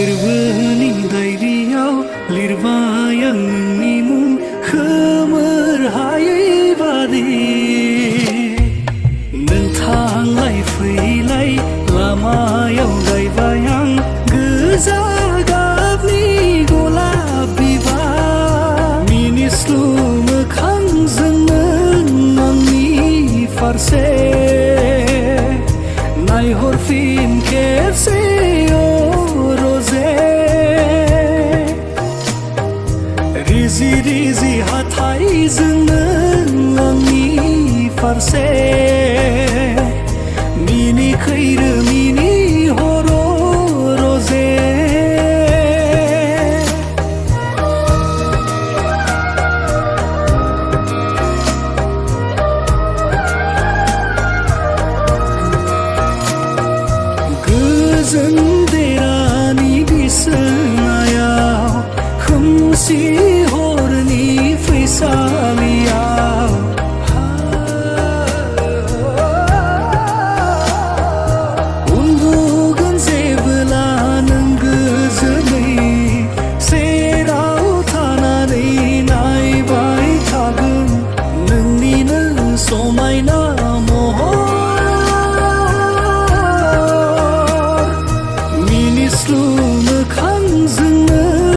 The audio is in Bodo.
गोरबोनि डायरियाव लिरबाय आं नोंनि मुं खोमोर हायै बादि नों थांलाय फैलाय लामायाव गायबाय आं गोजा गाबनि गलाब बिबार मिनिस्लु मोखांजों नों आंनि फारसे नायहरफिन खेबसे रिजि रिजि हाथाइजों नों आंनि फारसे मिनिखैरो मिनिहर रजे गोजोन देरानि बिसनायाव खोमसि